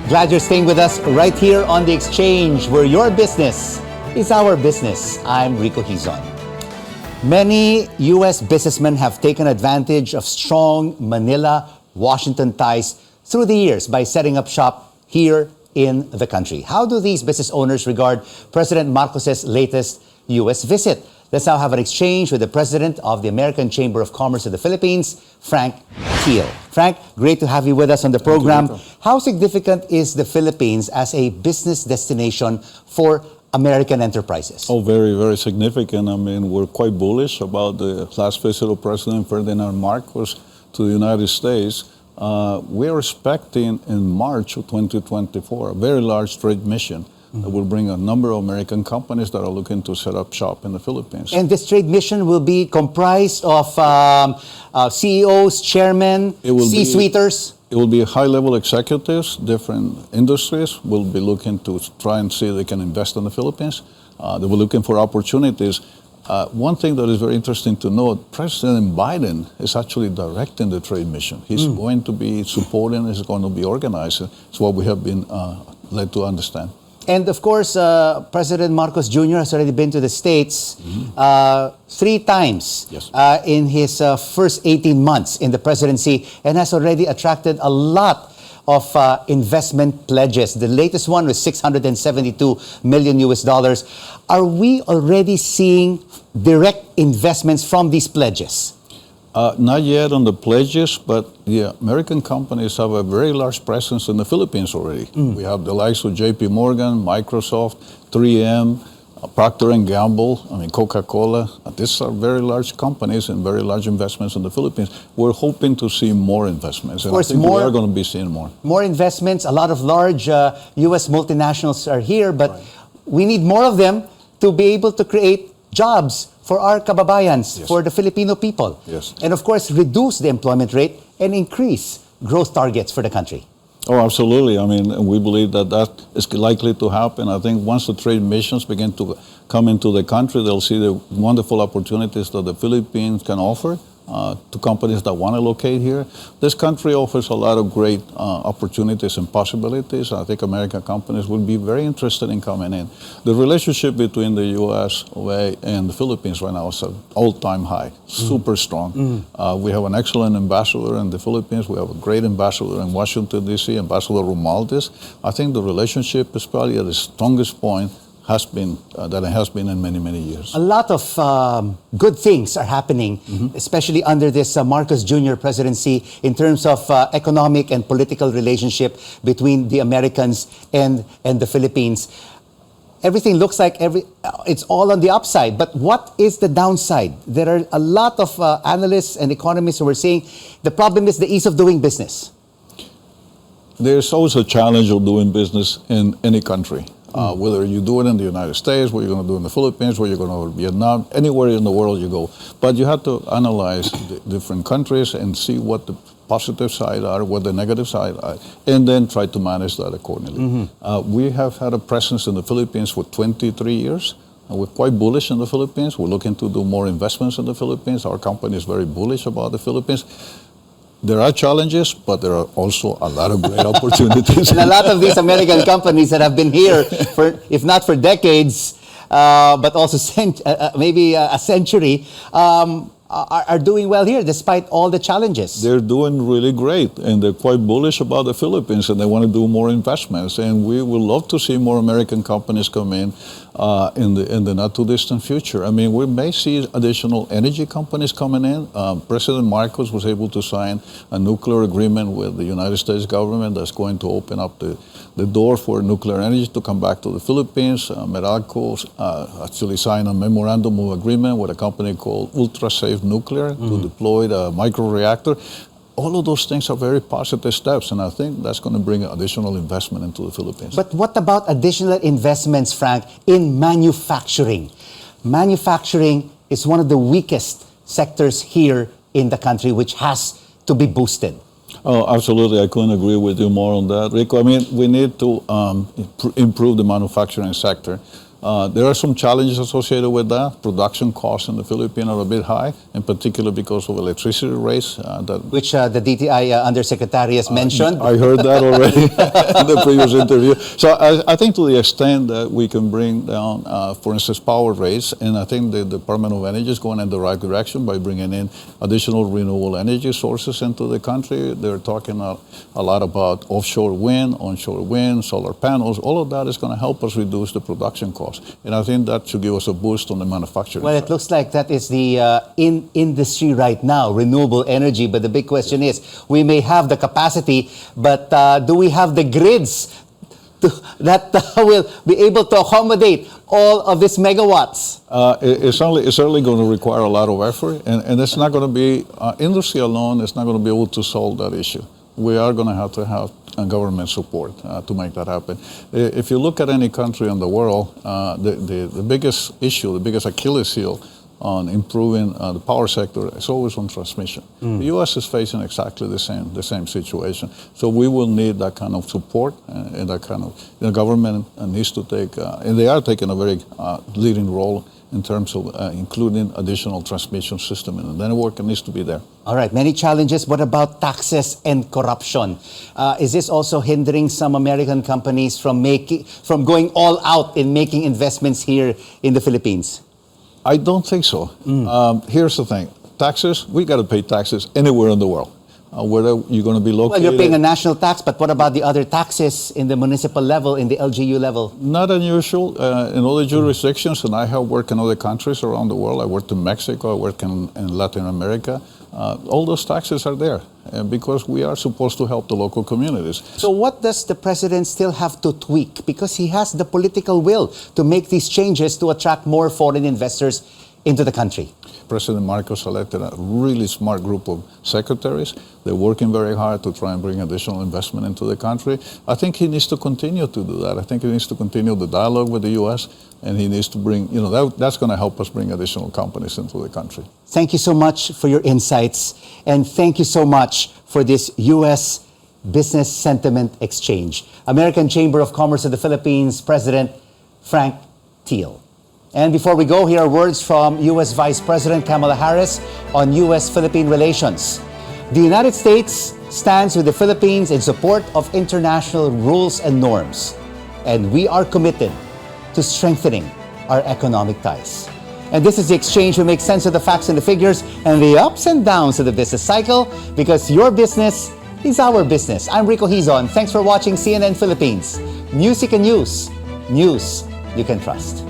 Glad you're staying with us right here on The Exchange, where your business is our business. I'm Rico Hizon. Many U.S. businessmen have taken advantage of strong Manila-Washington ties through the years by setting up shop here in the country. How do these business owners regard President Marcos's latest U.S. visit? Let's now have an exchange with the president of the American Chamber of Commerce of the Philippines, Frank Keel. Frank, great to have you with us on the program. How significant is the Philippines as a business destination for American enterprises? Oh, very, very significant. I mean, we're quite bullish about the last visit of President Ferdinand Marcos to the United States. We are expecting in March of 2024 a very large trade mission that will bring a number of American companies that are looking to set up shop in the Philippines. And this trade mission will be comprised of CEOs, chairmen, C-suiters? It will be high-level executives, different industries will be looking to try and see if they can invest in the Philippines. They were looking for opportunities. One thing that is very interesting to note, President Biden is actually directing the trade mission. He's going to be supporting, he's going to be organizing. It's what we have been led to understand. And of course, President Marcos Jr. has already been to the States 3 times in his first 18 months in the presidency and has already attracted a lot of investment pledges. The latest one was $672 million US dollars. Are we already seeing direct investments from these pledges? Not yet on the pledges, but the American companies have a very large presence in the Philippines already. We have the likes of JP Morgan, Microsoft, 3M, Procter & Gamble, Coca-Cola. These are very large companies and very large investments in the Philippines. We're hoping to see more investments. And I think we are going to be seeing more. More investments. A lot of large U.S. multinationals are here, but we need more of them to be able to create jobs for our kababayans, for the Filipino people. And of course, reduce the employment rate and increase growth targets for the country. Oh, absolutely. I mean, we believe that that is likely to happen. I think once the trade missions begin to come into the country, they'll see the wonderful opportunities that the Philippines can offer to companies that want to locate here. This country offers a lot of great opportunities and possibilities. I think American companies will be very interested in coming in. The relationship between the U.S. and the Philippines right now is an all-time high, super strong. We have an excellent ambassador in the Philippines. We have a great ambassador in Washington, D.C., Ambassador Romualdez. I think the relationship is probably at the strongest point that it has been in many, many years. A lot of good things are happening, especially under this Marcos Jr. presidency in terms of economic and political relationship between the Americans and the Philippines. Everything looks like it's all on the upside, but what is the downside? There are a lot of analysts and economists who are saying the problem is the ease of doing business. There's always a challenge of doing business in any country. Whether you do it in the United States, what you're going to do in the Philippines, where you're going to Vietnam, anywhere in the world you go. But you have to analyze the different countries and see what the positive side are, what the negative side are, and then try to manage that accordingly. We have had a presence in the Philippines for 23 years. We're quite bullish in the Philippines. We're looking to do more investments in the Philippines. Our company is very bullish about the Philippines. There are challenges, but there are also a lot of great opportunities. And a lot of these American companies that have been here for, if not for decades, but also maybe a century, are doing well here despite all the challenges. They're doing really great, and they're quite bullish about the Philippines, and they want to do more investments. And we would love to see more American companies come in the not too distant future. I mean, we may see additional energy companies coming in. President Marcos was able to sign a nuclear agreement with the United States government that's going to open up the door for nuclear energy to come back to the Philippines. Meralco actually signed a memorandum of agreement with a company called Ultra Safe Nuclear to deploy the microreactor. All of those things are very positive steps, and I think that's going to bring additional investment into the Philippines. But what about additional investments, Frank, in manufacturing? Manufacturing is one of the weakest sectors here in the country, which has to be boosted. Oh, absolutely. I couldn't agree with you more on that, Rico. I mean, we need to improve the manufacturing sector. There are some challenges associated with that. Production costs in the Philippines are a bit high, in particular because of electricity rates. Which the DTI Undersecretary has mentioned. I heard that already in the previous interview. So I think to the extent that we can bring down, for instance, power rates, and I think the Department of Energy is going in the right direction by bringing in additional renewable energy sources into the country. They're talking a lot about offshore wind, onshore wind, solar panels. All of that is going to help us reduce the production costs. And I think that should give us a boost on the manufacturing Well, side. it looks like that is the industry right now, renewable energy. But the big question is, we may have the capacity, but do we have the grids that will be able to accommodate all of these megawatts? It's certainly going to require a lot of effort, and it's not going to be, industry alone is not going to be able to solve that issue. We are going to have government support to make that happen. If you look at any country in the world, the biggest issue, the biggest Achilles heel on improving the power sector is always on transmission. The U.S. is facing exactly the same situation. So we will need that kind of support, and that kind of, the government needs to take, and they are taking a very leading role in terms of including additional transmission system in the network. It needs to be there. All right, many challenges. What about taxes and corruption? Is this also hindering some American companies from going all out in making investments here in the Philippines? I don't think so. Here's the thing. Taxes, we got to pay taxes anywhere in the world. Whether you're going to be located... Well, you're paying a national tax, but what about the other taxes in the municipal level, in the LGU level? Not unusual in other jurisdictions, and I have worked in other countries around the world. I worked in Mexico, I worked in Latin America. All those taxes are there because we are supposed to help the local communities. So what does the president still have to tweak? Because he has the political will to make these changes to attract more foreign investors into the country. President Marcos selected a really smart group of secretaries. They're working very hard to try and bring additional investment into the country. I think he needs to continue to do that. I think he needs to continue the dialogue with the U.S., and he needs to bring, that's going to help us bring additional companies into the country. Thank you so much for your insights, and thank you so much for this U.S. Business Sentiment Exchange. American Chamber of Commerce of the Philippines President Frank Thiel. And before we go, here are words from U.S. Vice President Kamala Harris on U.S.-Philippine relations. The United States stands with the Philippines in support of international rules and norms, and we are committed to strengthening our economic ties. And this is the exchange. We make sense of the facts and the figures and the ups and downs of the business cycle, because your business is our business. I'm Rico Hizon. Thanks for watching CNN Philippines. Music and news. News you can trust.